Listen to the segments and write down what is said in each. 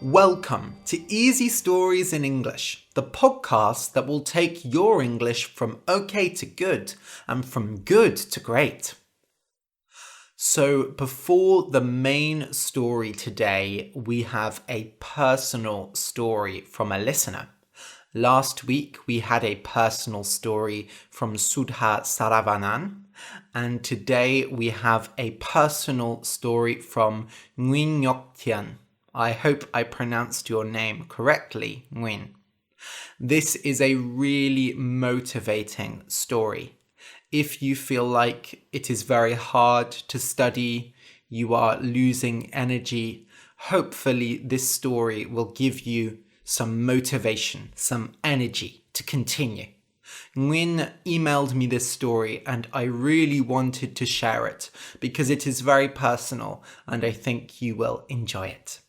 Welcome to Easy Stories in English, the podcast that will take your English from okay to good and from good to great. So before the main story today, we have a personal story from a listener. Last week we had a personal story from Sudha Saravanan, and today we have a personal story from Nguyen Ngoc Thian. I hope I pronounced your name correctly, Nguyen. This is a really motivating story. If you feel like it is very hard to study, you are losing energy, hopefully this story will give you some motivation, some energy to continue. Nguyen emailed me this story and I really wanted to share it because it is very personal and I think you will enjoy it.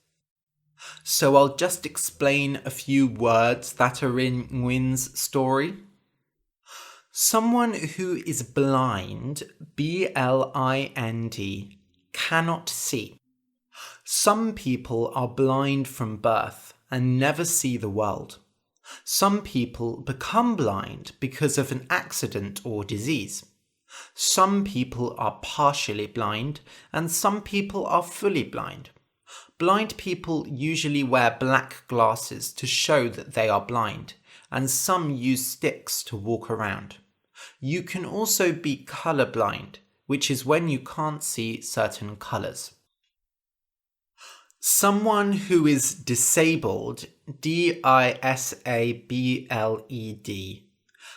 So I'll just explain a few words that are in Nguyen's story. Someone who is blind, B-L-I-N-D, cannot see. Some people are blind from birth and never see the world. Some people become blind because of an accident or disease. Some people are partially blind and some people are fully blind. Blind people usually wear black glasses to show that they are blind, and some use sticks to walk around. You can also be colorblind, which is when you can't see certain colors. Someone who is disabled, D-I-S-A-B-L-E-D,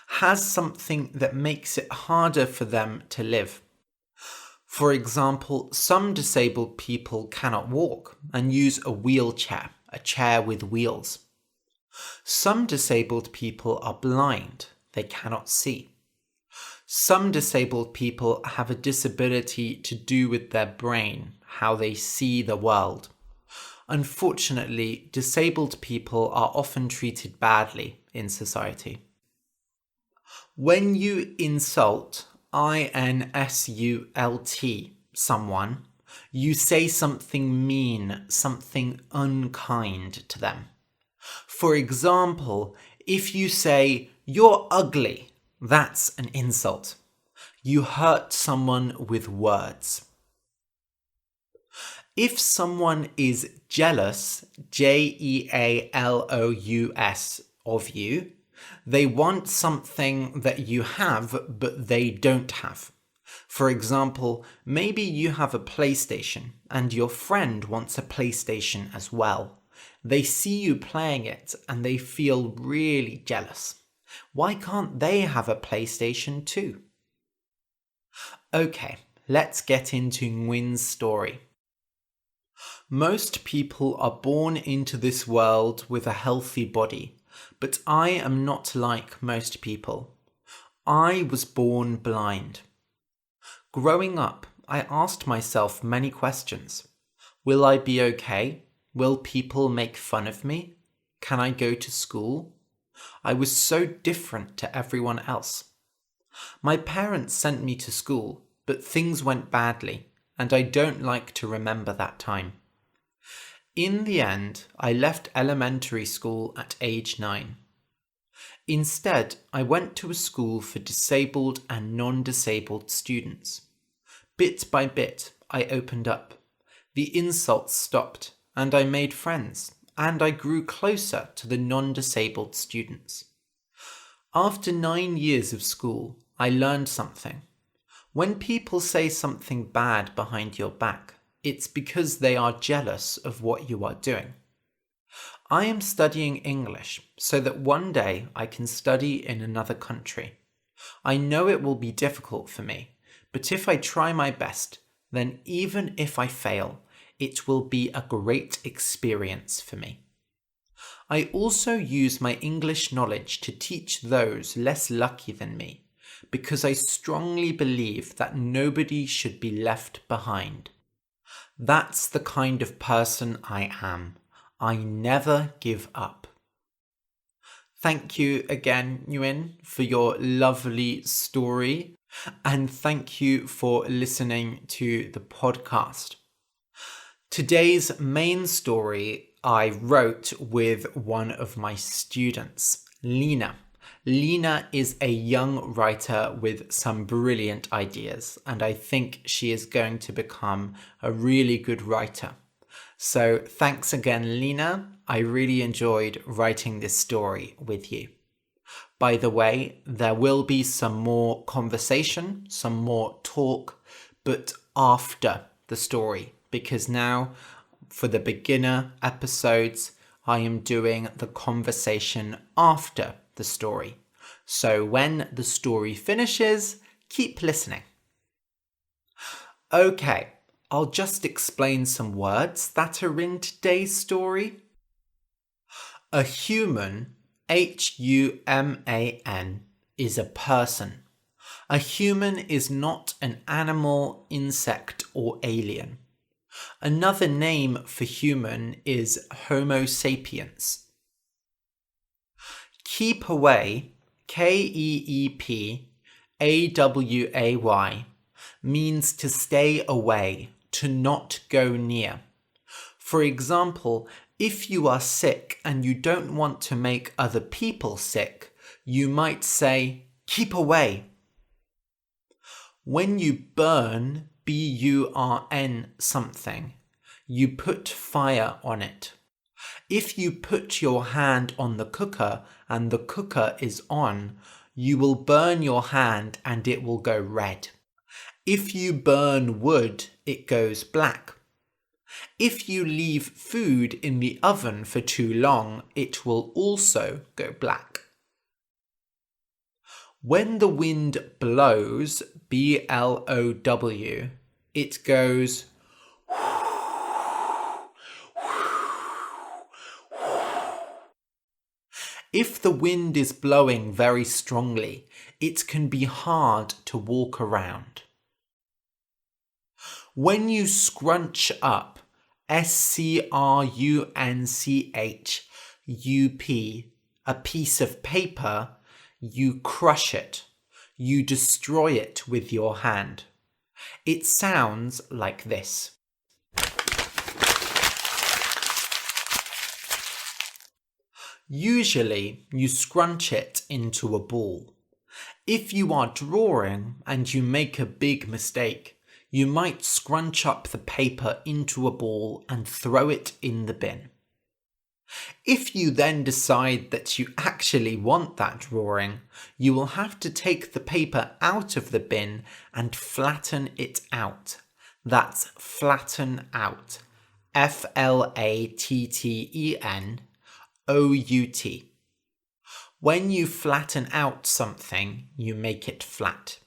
has something that makes it harder for them to live. For example, some disabled people cannot walk and use a wheelchair, a chair with wheels. Some disabled people are blind, they cannot see. Some disabled people have a disability to do with their brain, how they see the world. Unfortunately, disabled people are often treated badly in society. When you insult, I-N-S-U-L-T, someone, you say something mean, something unkind to them. For example, if you say, "You're ugly," that's an insult. You hurt someone with words. If someone is jealous, J-E-A-L-O-U-S, of you, they want something that you have but they don't have. For example, maybe you have a PlayStation and your friend wants a PlayStation as well. They see you playing it and they feel really jealous. Why can't they have a PlayStation too? Okay, let's get into Nguyen's story. Most people are born into this world with a healthy body, but I am not like most people. I was born blind. Growing up, I asked myself many questions. Will I be okay? Will people make fun of me? Can I go to school? I was so different to everyone else. My parents sent me to school, but things went badly, and I don't like to remember that time. In the end, I left elementary school at age 9. Instead, I went to a school for disabled and non-disabled students. Bit by bit, I opened up. The insults stopped, and I made friends, and I grew closer to the non-disabled students. After 9 years of school, I learned something. When people say something bad behind your back, it's because they are jealous of what you are doing. I am studying English so that one day I can study in another country. I know it will be difficult for me, but if I try my best, then even if I fail, it will be a great experience for me. I also use my English knowledge to teach those less lucky than me, because I strongly believe that nobody should be left behind. That's the kind of person I am. I never give up. Thank you again, Nguyen, for your lovely story, and thank you for listening to the podcast. Today's main story I wrote with one of my students, Lina. Lina is a young writer with some brilliant ideas, and I think she is going to become a really good writer. So thanks again, Lina. I really enjoyed writing this story with you. By the way, there will be some more conversation, some more talk, but after the story, because now for the beginner episodes, I am doing the conversation after the story. So when the story finishes, keep listening. Okay, I'll just explain some words that are in today's story. A human, Human, is a person. A human is not an animal, insect, or alien. Another name for human is Homo sapiens. Keep away, Keepaway, means to stay away, to not go near. For example, if you are sick and you don't want to make other people sick, you might say, keep away. When you burn, burn something, you put fire on it. If you put your hand on the cooker and the cooker is on, you will burn your hand and it will go red. If you burn wood, it goes black. If you leave food in the oven for too long, it will also go black. When the wind blows, blow, it goes If the wind is blowing very strongly, it can be hard to walk around. When you scrunch up, scrunchup, a piece of paper, you crush it. You destroy it with your hand. It sounds like this. Usually, you scrunch it into a ball. If you are drawing and you make a big mistake, you might scrunch up the paper into a ball and throw it in the bin. If you then decide that you actually want that drawing, you will have to take the paper out of the bin and flatten it out. That's flatten out. FLATTENOUT. When you flatten out something, you make it flat.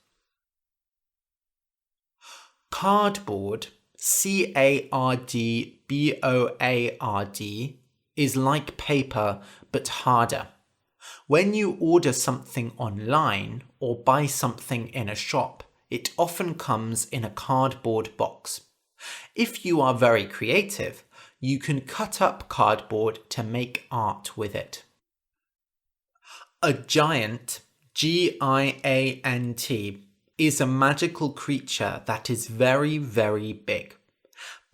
Cardboard, cardboard, is like paper but harder. When you order something online or buy something in a shop, it often comes in a cardboard box. If you are very creative, you can cut up cardboard to make art with it. A giant, giant, is a magical creature that is very, very big.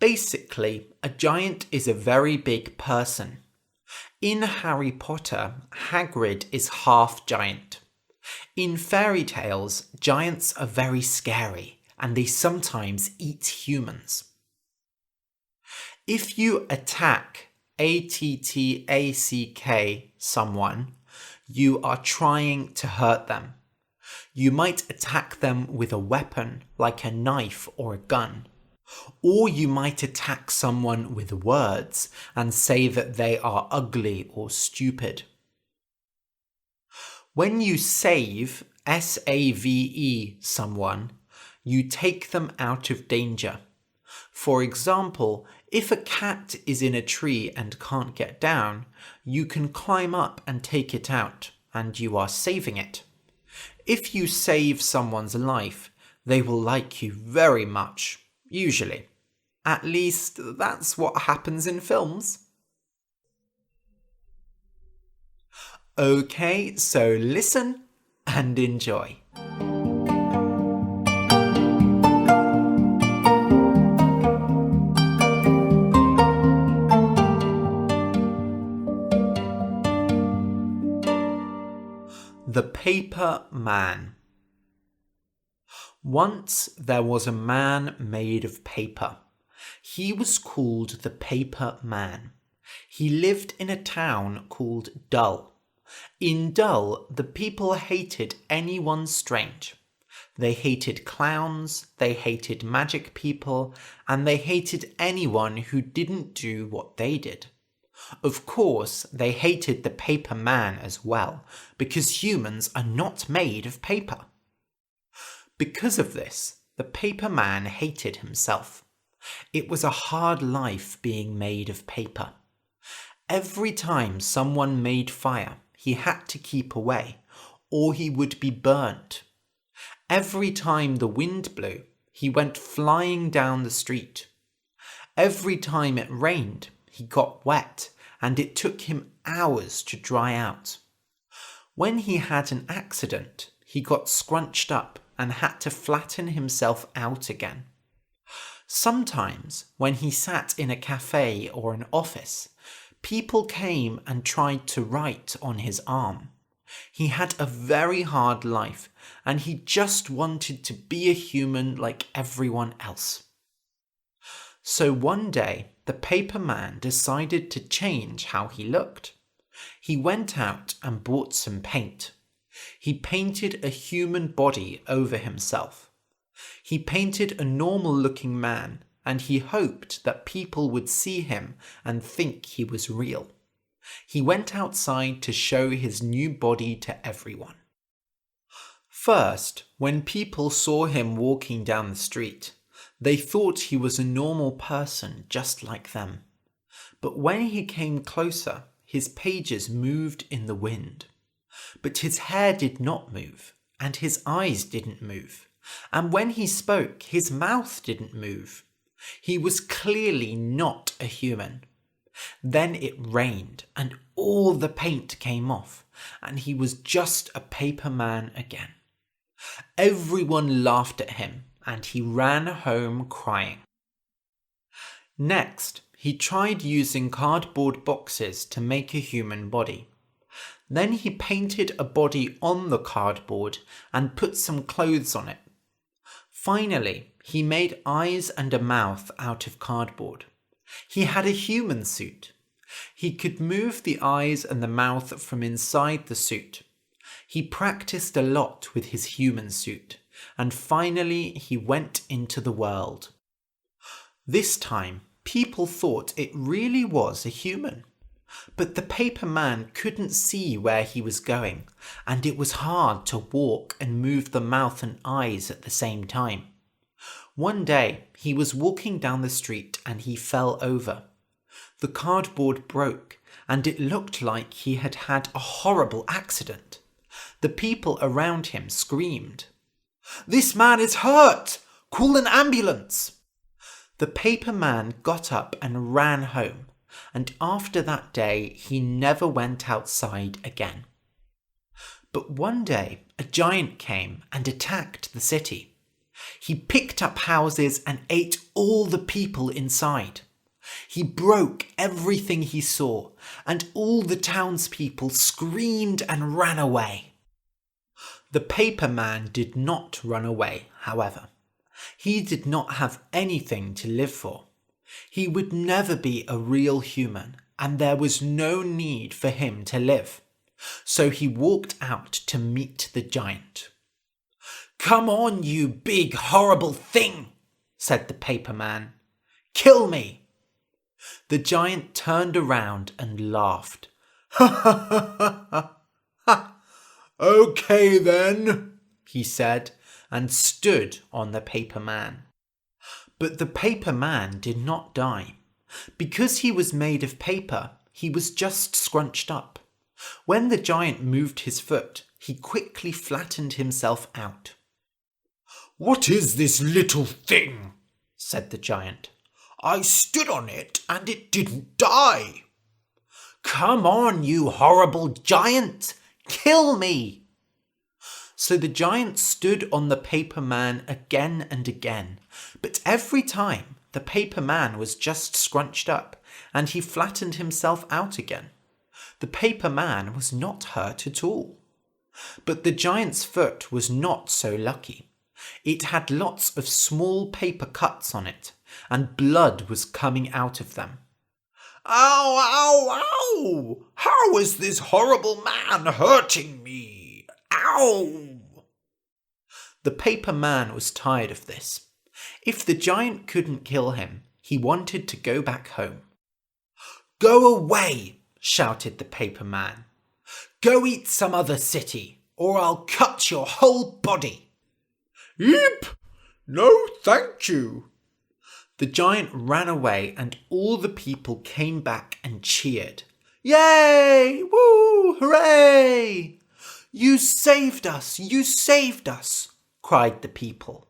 Basically, a giant is a very big person. In Harry Potter, Hagrid is half giant. In fairy tales, giants are very scary and they sometimes eat humans. If you attack, someone, you are trying to hurt them. You might attack them with a weapon like a knife or a gun. Or you might attack someone with words and say that they are ugly or stupid. When you save, someone, you take them out of danger. For example, if a cat is in a tree and can't get down, you can climb up and take it out, and you are saving it. If you save someone's life, they will like you very much. Usually. At least that's what happens in films. Okay, so listen and enjoy. The Paper Man. Once there was a man made of paper. He was called the Paper Man. He lived in a town called Dull. In Dull, the people hated anyone strange. They hated clowns, they hated magic people, and they hated anyone who didn't do what they did. Of course, they hated the Paper Man as well, because humans are not made of paper. Because of this, the Paper Man hated himself. It was a hard life being made of paper. Every time someone made fire, he had to keep away, or he would be burnt. Every time the wind blew, he went flying down the street. Every time it rained, he got wet, and it took him hours to dry out. When he had an accident, he got scrunched up and had to flatten himself out again. Sometimes, when he sat in a cafe or an office, people came and tried to write on his arm. He had a very hard life, and he just wanted to be a human like everyone else. So one day, the Paper Man decided to change how he looked. He went out and bought some paint. He painted a human body over himself. He painted a normal-looking man, and he hoped that people would see him and think he was real. He went outside to show his new body to everyone. First, when people saw him walking down the street, they thought he was a normal person just like them. But when he came closer, his pages moved in the wind. But his hair did not move, and his eyes didn't move. And when he spoke, his mouth didn't move. He was clearly not a human. Then it rained, and all the paint came off, and he was just a paper man again. Everyone laughed at him, and he ran home crying. Next, he tried using cardboard boxes to make a human body. Then he painted a body on the cardboard and put some clothes on it. Finally, he made eyes and a mouth out of cardboard. He had a human suit. He could move the eyes and the mouth from inside the suit. He practiced a lot with his human suit, and finally he went into the world. This time, people thought it really was a human. But the Paper Man couldn't see where he was going, and it was hard to walk and move the mouth and eyes at the same time. One day, he was walking down the street and he fell over. The cardboard broke, and it looked like he had had a horrible accident. The people around him screamed, "This man is hurt! Call an ambulance!" The Paper Man got up and ran home, and after that day he never went outside again. But one day a giant came and attacked the city. He picked up houses and ate all the people inside. He broke everything he saw, and all the townspeople screamed and ran away. The Paper Man did not run away, however. He did not have anything to live for. He would never be a real human, and there was no need for him to live. So he walked out to meet the giant. "Come on, you big horrible thing," said the Paper Man. "Kill me." The giant turned around and laughed. "Ha ha ha ha ha ha. Okay then," he said, and stood on the Paper Man. But the Paper Man did not die. Because he was made of paper, he was just scrunched up. When the giant moved his foot, he quickly flattened himself out. "What is this little thing?" said the giant. "I stood on it and it didn't die." "Come on, you horrible giant! Kill me!" So the giant stood on the Paper Man again and again, but every time the Paper Man was just scrunched up, and he flattened himself out again. The Paper Man was not hurt at all. But the giant's foot was not so lucky. It had lots of small paper cuts on it, and blood was coming out of them. "Ow, ow, ow! How is this horrible man hurting me? Ow!" The paper man was tired of this. If the giant couldn't kill him, he wanted to go back home. "Go away!" shouted the paper man. "Go eat some other city, or I'll cut your whole body." "Eep! No, thank you." The giant ran away and all the people came back and cheered. "Yay! Woo! Hooray! You saved us! You saved us!" cried the people.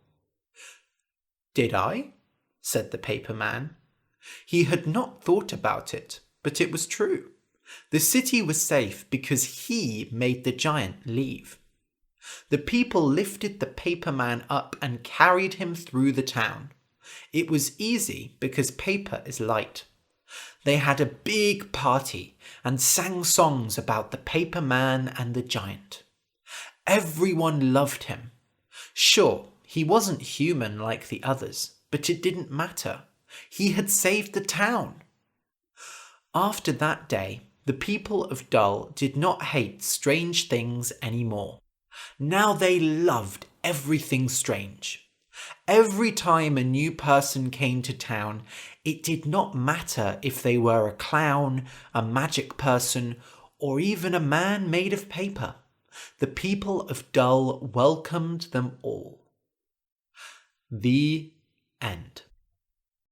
"Did I?" said the paper man. He had not thought about it, but it was true. The city was safe because he made the giant leave. The people lifted the paper man up and carried him through the town. It was easy because paper is light. They had a big party and sang songs about the paper man and the giant. Everyone loved him. Sure, he wasn't human like the others, but it didn't matter. He had saved the town. After that day, the people of Dull did not hate strange things anymore. Now they loved everything strange. Every time a new person came to town, it did not matter if they were a clown, a magic person, or even a man made of paper. The people of Dull welcomed them all. The end.